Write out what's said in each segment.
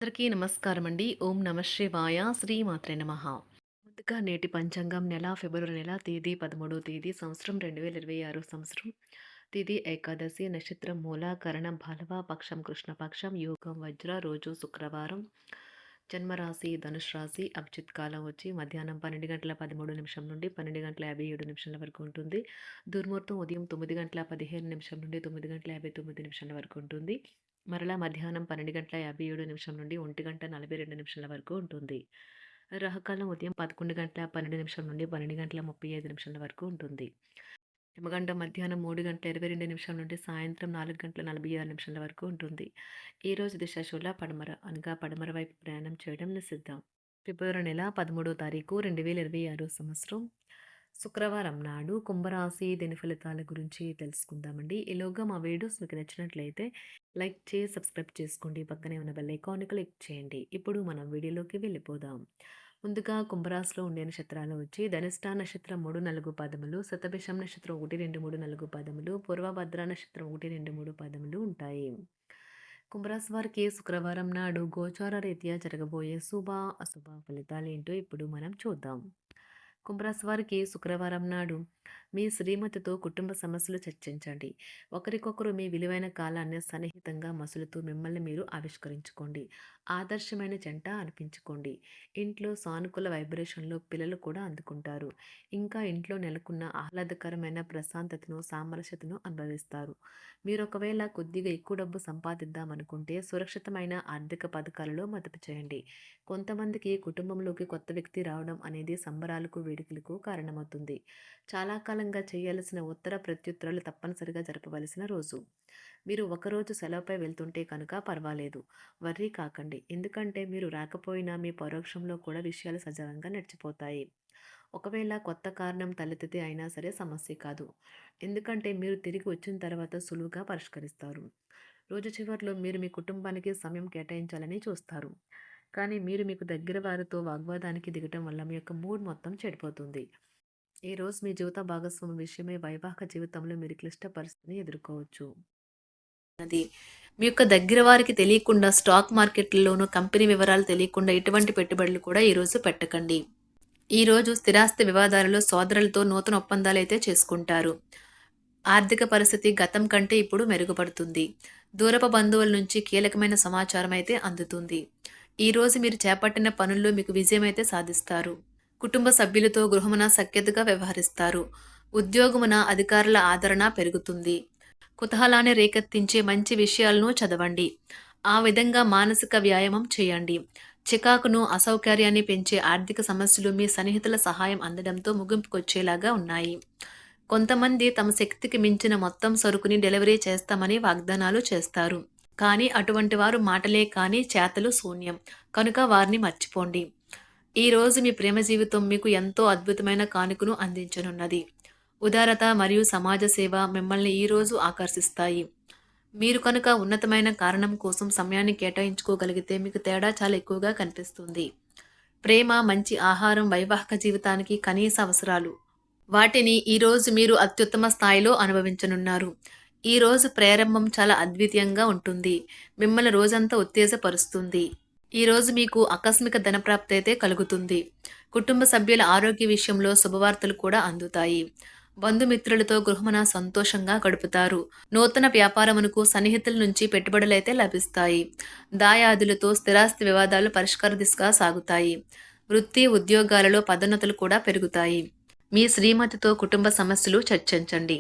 అందరికీ నమస్కారం అండి. ఓం నమ శివాయ. శ్రీమాత్రే నమః. ముందుగా నేటి పంచాంగం నెల ఫిబ్రవరి నెల తేదీ 13వ తేదీ సంవత్సరం 2026 సంవత్సరం. తిథి ఏకాదశి, నక్షత్రం మూల, కరణం భాలవ, పక్షం కృష్ణపక్షం, యోగం వజ్ర, రోజు శుక్రవారం. జన్మరాశి ధనుష్ రాశి. అభిజిత్ కాలం వచ్చి మధ్యాహ్నం 12:13 నుండి 12:57 వరకు ఉంటుంది. దుర్ముహూర్తం ఉదయం 9:15 నుండి 9:59 వరకు ఉంటుంది. మరలా మధ్యాహ్నం 12:57 నుండి 1:42 వరకు ఉంటుంది. రాహుకాలం ఉదయం 11:12 నుండి 12:35 వరకు ఉంటుంది. యమగండం మధ్యాహ్నం 3:22 నుండి సాయంత్రం 4:46 వరకు ఉంటుంది. ఈరోజు దిశ శూల పడమర అనగా పడమర వైపు ప్రయాణం చేయడం నిషిద్ధం. ఫిబ్రవరి నెల 13వ తారీఖు 2026 సంవత్సరం శుక్రవారం నాడు కుంభరాశి దిన ఫలితాల గురించి తెలుసుకుందామండి. ఈలోగా మా వీడియోస్ మీకు నచ్చినట్లయితే లైక్ చేసి సబ్స్క్రైబ్ చేసుకోండి. పక్కనే ఉన్న బెల్ ఐకాన్ క్లిక్ చేయండి. ఇప్పుడు మనం వీడియోలోకి వెళ్ళిపోదాం. ముందుగా కుంభరాశిలో ఉండే నక్షత్రాలు వచ్చి ధనిష్ట నక్షత్రం 3, 4 పదములు, శతభిషం నక్షత్రం 1, 2, 3, 4 పదములు, పూర్వభద్ర నక్షత్రం 1, 2, 3 పదములు ఉంటాయి. కుంభరాశి వారికి శుక్రవారం నాడు గోచార రీత్యా జరగబోయే శుభ అశుభ ఫలితాలు ఏంటో ఇప్పుడు మనం చూద్దాం. కుంభరాశి వారికి శుక్రవారం నాడు మీ శ్రీమతితో కుటుంబ సమస్యలు చర్చించండి. ఒకరికొకరు మీ విలువైన కాలాన్ని సన్నిహితంగా మసులుతూ మిమ్మల్ని మీరు ఆవిష్కరించుకోండి. ఆదర్శమైన జంట అనిపించుకోండి. ఇంట్లో సానుకూల వైబ్రేషన్లు పిల్లలు కూడా అందుకుంటారు. ఇంకా ఇంట్లో నెలకొన్న ఆహ్లాదకరమైన ప్రశాంతతను సామరస్యతను అనుభవిస్తారు. మీరు ఒకవేళ కొద్దిగా ఎక్కువ డబ్బు సంపాదిద్దామనుకుంటే సురక్షితమైన ఆర్థిక పథకాలలో మదుపు చేయండి. కొంతమందికి కుటుంబంలోకి కొత్త వ్యక్తి రావడం అనేది సంబరాలకు వేడుకలకు కారణమవుతుంది. చాలా కాలంగా చేయాల్సిన ఉత్తర ప్రత్యుత్తరాలు తప్పనిసరిగా జరపవలసిన రోజు. మీరు ఒకరోజు సెలవుపై వెళ్తుంటే కనుక పర్వాలేదు, వర్రీ కాకండి. ఎందుకంటే మీరు రాకపోయినా మీ పరోక్షంలో కూడా విషయాలు సజావుగా నడిచిపోతాయి. ఒకవేళ కొత్త కారణం తలెత్తితే అయినా సరే సమస్య కాదు. ఎందుకంటే మీరు తిరిగి వచ్చిన తర్వాత సులువుగా పరిష్కరిస్తారు. రోజు చివరిలో మీరు మీ కుటుంబానికి సమయం కేటాయించాలని చూస్తారు. కానీ మీరు మీకు దగ్గర వారితో వాగ్వాదానికి దిగటం వల్ల మీ యొక్క మూడ్ మొత్తం చెడిపోతుంది. ఈరోజు మీ జీవిత భాగస్వామి విషయమై వైవాహిక జీవితంలో మీరు క్లిష్ట పరిస్థితిని ఎదుర్కోవచ్చు. అది మీ యొక్క దగ్గర వారికి తెలియకుండా స్టాక్ మార్కెట్లలోనూ కంపెనీ వివరాలు తెలియకుండా ఎటువంటి పెట్టుబడులు కూడా ఈరోజు పెట్టకండి. ఈరోజు స్థిరాస్తి వివాదాలలో సోదరులతో నూతన ఒప్పందాలు అయితే చేసుకుంటారు. ఆర్థిక పరిస్థితి గతం కంటే ఇప్పుడు మెరుగుపడుతుంది. దూరపు బంధువుల నుంచి కీలకమైన సమాచారం అయితే అందుతుంది. ఈరోజు మీరు చేపట్టిన పనుల్లో మీకు విజయం అయితే సాధిస్తారు. కుటుంబ సభ్యులతో గృహమున సఖ్యతగా వ్యవహరిస్తారు. ఉద్యోగమున అధికారుల ఆదరణ పెరుగుతుంది. కుతూహలాన్ని రేకెత్తించే మంచి విషయాలను చదవండి. ఆ విధంగా మానసిక వ్యాయామం చేయండి. చికాకును అసౌకర్యాన్ని పెంచే ఆర్థిక సమస్యలు మీ సన్నిహితుల సహాయం అందడంతో ముగింపుకొచ్చేలాగా ఉన్నాయి. కొంతమంది తమ శక్తికి మించిన మొత్తం సరుకుని డెలివరీ చేస్తామని వాగ్దానాలు చేస్తారు. కానీ అటువంటి వారు మాటలే కానీ చేతలు శూన్యం. కనుక వారిని మర్చిపోండి. ఈరోజు మీ ప్రేమ జీవితం మీకు ఎంతో అద్భుతమైన కానుకను అందించనున్నది. ఉదారత మరియు సమాజ సేవ మిమ్మల్ని ఈరోజు ఆకర్షిస్తాయి. మీరు కనుక ఉన్నతమైన కారణం కోసం సమయాన్ని కేటాయించుకోగలిగితే మీకు తేడా చాలా ఎక్కువగా కనిపిస్తుంది. ప్రేమ, మంచి ఆహారం వైవాహిక జీవితానికి కనీస అవసరాలు. వాటిని ఈరోజు మీరు అత్యుత్తమ స్థాయిలో అనుభవించనున్నారు. ఈరోజు ప్రారంభం చాలా అద్వితీయంగా ఉంటుంది. మిమ్మల్ని రోజంతా ఉత్తేజపరుస్తుంది. ఈరోజు మీకు ఆకస్మిక ధనప్రాప్తి అయితే కలుగుతుంది. కుటుంబ సభ్యుల ఆరోగ్య విషయంలో శుభవార్తలు కూడా అందుతాయి. బంధుమిత్రులతో గృహమున సంతోషంగా గడుపుతారు. నూతన వ్యాపారమునకు సన్నిహితుల నుంచి పెట్టుబడులైతే లభిస్తాయి. దాయాదులతో స్థిరాస్తి వివాదాలు పరిష్కార దిశగా సాగుతాయి. వృత్తి ఉద్యోగాలలో పదోన్నతులు కూడా పెరుగుతాయి. మీ శ్రీమతితో కుటుంబ సమస్యలు చర్చించండి.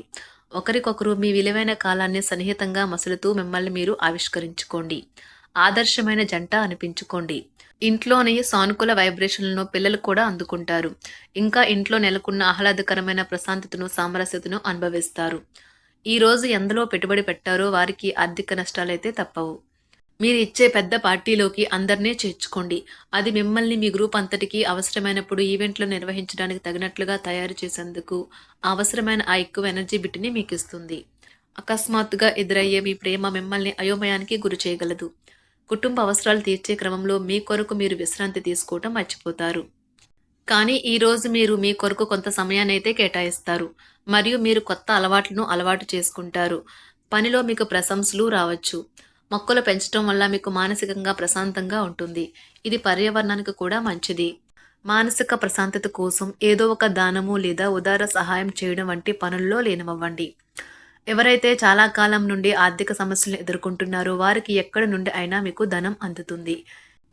ఒకరికొకరు మీ విలువైన కాలాన్ని సన్నిహితంగా మసులుతూ మిమ్మల్ని మీరు ఆవిష్కరించుకోండి. ఆదర్శమైన జంట అనిపించుకోండి. ఇంట్లోని సానుకూల వైబ్రేషన్లను పిల్లలు కూడా అందుకుంటారు. ఇంకా ఇంట్లో నెలకొన్న ఆహ్లాదకరమైన ప్రశాంతతను సామరస్యతను అనుభవిస్తారు. ఈరోజు ఎందులో పెట్టుబడి పెట్టారో వారికి ఆర్థిక నష్టాలైతే తప్పవు. మీరు ఇచ్చే పెద్ద పార్టీలోకి అందరినీ చేర్చుకోండి. అది మిమ్మల్ని మీ గ్రూప్ అంతటికీ అవసరమైనప్పుడు ఈవెంట్లు నిర్వహించడానికి తగినట్లుగా తయారు చేసేందుకు అవసరమైన ఆ ఎక్కువ ఎనర్జీ బిట్ని మీకు ఇస్తుంది. అకస్మాత్తుగా ఎదురయ్యే మీ ప్రేమ మిమ్మల్ని అయోమయానికి గురి చేయగలదు. కుటుంబ అవసరాలు తీర్చే క్రమంలో మీ కొరకు మీరు విశ్రాంతి తీసుకోవటం మర్చిపోతారు. కానీ ఈరోజు మీరు మీ కొరకు కొంత సమయాన్ని అయితే కేటాయిస్తారు. మరియు మీరు కొత్త అలవాట్లను అలవాటు చేసుకుంటారు. పనిలో మీకు ప్రశంసలు రావచ్చు. మొక్కలు పెంచడం వల్ల మీకు మానసికంగా ప్రశాంతంగా ఉంటుంది. ఇది పర్యావరణానికి కూడా మంచిది. మానసిక ప్రశాంతత కోసం ఏదో ఒక దానము లేదా ఉదార సహాయం చేయడం వంటి పనుల్లో లీనమవ్వండి. ఎవరైతే చాలా కాలం నుండి ఆర్థిక సమస్యలను ఎదుర్కొంటున్నారో వారికి ఎక్కడి నుండి అయినా మీకు ధనం అందుతుంది.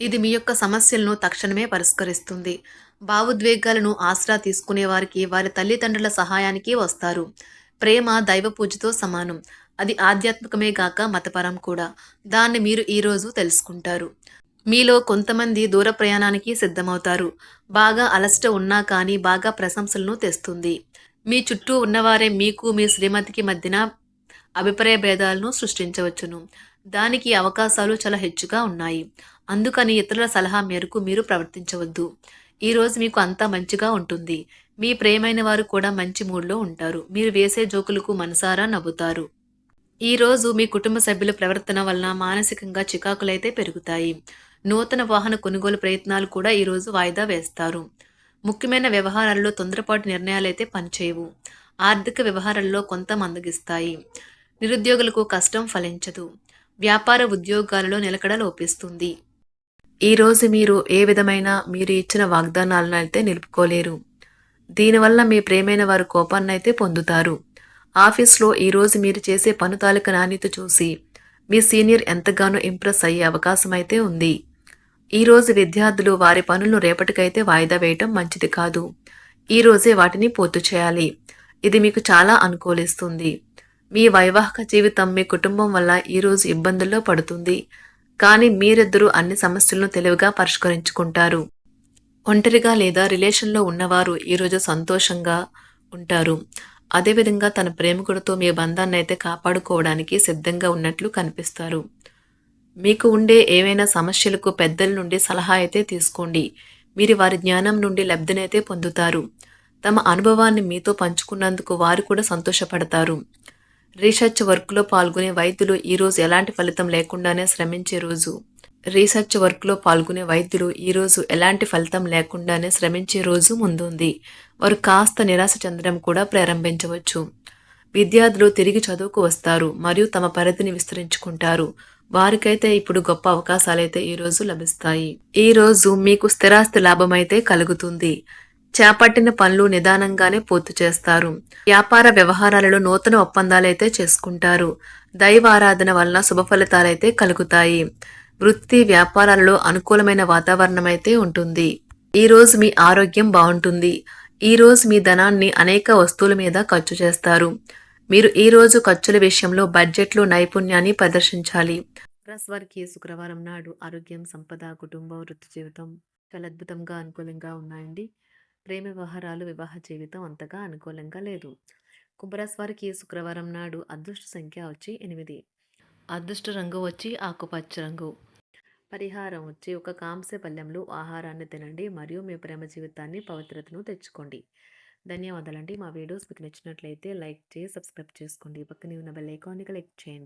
ఇది మీ యొక్క సమస్యలను తక్షణమే పరిష్కరిస్తుంది. భావోద్వేగాలను ఆసరా తీసుకునే వారికి వారి తల్లిదండ్రుల సహాయానికి వస్తారు. ప్రేమ దైవ పూజతో సమానం. అది ఆధ్యాత్మికమే గాక మతపరం కూడా. దాన్ని మీరు ఈరోజు తెలుసుకుంటారు. మీలో కొంతమంది దూర ప్రయాణానికి సిద్ధమవుతారు. బాగా అలసట ఉన్నా కానీ బాగా ప్రశంసలను తెస్తుంది. మీ చుట్టూ ఉన్నవారే మీకు మీ శ్రీమతికి మధ్యన అభిప్రాయ భేదాలను సృష్టించవచ్చును. దానికి అవకాశాలు చాలా హెచ్చుగా ఉన్నాయి. అందుకని ఇతరుల సలహా మేరకు మీరు ప్రవర్తించవద్దు. ఈరోజు మీకు అంతా మంచిగా ఉంటుంది. మీ ప్రియమైన వారు కూడా మంచి మూడ్లో ఉంటారు. మీరు వేసే జోకులకు మనసారా నవ్వుతారు. ఈరోజు మీ కుటుంబ సభ్యుల ప్రవర్తన వలన మానసికంగా చికాకులైతే పెరుగుతాయి. నూతన వాహన కొనుగోలు ప్రయత్నాలు కూడా ఈరోజు వాయిదా వేస్తారు. ముఖ్యమైన వ్యవహారాల్లో తొందరపాటు నిర్ణయాలైతే పనిచేయవు. ఆర్థిక వ్యవహారాల్లో కొంత మందగిస్తాయి. నిరుద్యోగులకు కష్టం ఫలించదు. వ్యాపార ఉద్యోగాలలో నిలకడ లోపిస్తుంది. ఈరోజు మీరు ఏ విధమైన మీరు ఇచ్చిన వాగ్దానాలను అయితే నిలుపుకోలేరు. దీనివల్ల మీ ప్రేమైన వారు కోపాన్నైతే పొందుతారు. ఆఫీస్లో ఈరోజు మీరు చేసే పను తాలూకా నాణ్యత చూసి మీ సీనియర్ ఎంతగానో ఇంప్రెస్ అయ్యే అవకాశం అయితే ఉంది. ఈరోజు విద్యార్థులు వారి పనులను రేపటికైతే వాయిదా వేయటం మంచిది కాదు. ఈరోజే వాటిని పూర్తి చేయాలి. ఇది మీకు చాలా అనుకూలిస్తుంది. మీ వైవాహిక జీవితం మీ కుటుంబం వల్ల ఈరోజు ఇబ్బందుల్లో పడుతుంది. కానీ మీరిద్దరూ అన్ని సమస్యలను తెలివిగా పరిష్కరించుకుంటారు. ఒంటరిగా లేదా రిలేషన్లో ఉన్నవారు ఈరోజు సంతోషంగా ఉంటారు. అదేవిధంగా తన ప్రేమికుడితో మీ బంధాన్ని అయితే కాపాడుకోవడానికి సిద్ధంగా ఉన్నట్లు కనిపిస్తారు. మీకు ఉండే ఏవైనా సమస్యలకు పెద్దల నుండి సలహా అయితే తీసుకోండి. మీరు వారి జ్ఞానం నుండి లబ్ధినైతే పొందుతారు. తమ అనుభవాన్ని మీతో పంచుకున్నందుకు వారు కూడా సంతోషపడతారు. రీసెర్చ్ వర్క్లో పాల్గొనే వైద్యులు ఈరోజు ఎలాంటి ఫలితం లేకుండానే శ్రమించే రోజు. ఈరోజు ఎలాంటి ఫలితం లేకుండానే శ్రమించే రోజు ముందుంది. వారు కాస్త నిరాశ చెందడం కూడా ప్రారంభించవచ్చు. విద్యార్థులు తిరిగి చదువుకు వస్తారు మరియు తమ పరిధిని విస్తరించుకుంటారు. వారికైతే ఇప్పుడు గొప్ప అవకాశాలైతే ఈరోజు లభిస్తాయి. ఈరోజు మీకు స్థిరాస్తి లాభమైతే కలుగుతుంది. చేపట్టిన పనులు నిదానంగానే పూర్తి చేస్తారు. వ్యాపార వ్యవహారాలలో నూతన ఒప్పందాలైతే చేసుకుంటారు. దైవ ఆరాధన వలన శుభ ఫలితాలైతే కలుగుతాయి. వృత్తి వ్యాపారాలలో అనుకూలమైన వాతావరణం అయితే ఉంటుంది. ఈరోజు మీ ఆరోగ్యం బాగుంటుంది. ఈరోజు మీ ధనాన్ని అనేక వస్తువుల మీద ఖర్చు చేస్తారు. మీరు ఈరోజు ఖర్చుల విషయంలో బడ్జెట్లో నైపుణ్యాన్ని ప్రదర్శించాలి. వారికి శుక్రవారం నాడు ఆరోగ్యం, సంపద, కుటుంబం, వృత్తి జీవితం చాలా అద్భుతంగా అనుకూలంగా ఉన్నాయండి. ప్రేమ వ్యవహారాలు, వివాహ జీవితం అంతగా అనుకూలంగా లేదు. కుంభరాశి వారికి శుక్రవారం నాడు అదృష్ట సంఖ్య వచ్చి 8. అదృష్ట రంగు వచ్చి ఆకుపచ్చ రంగు. పరిహారం వచ్చి ఒక కాంస్య పళ్ళెంలో ఆహారాన్ని తినండి మరియు మీ ప్రేమ జీవితాన్ని పవిత్రతను తెచ్చుకోండి. ధన్యవాదాలండి. మా వీడియోస్ మీకు నచ్చినట్లయితే లైక్ చేసి సబ్స్క్రైబ్ చేసుకోండి. పక్కనే ఉన్న బెల్ ఐకాన్ని క్లిక్ చేయండి.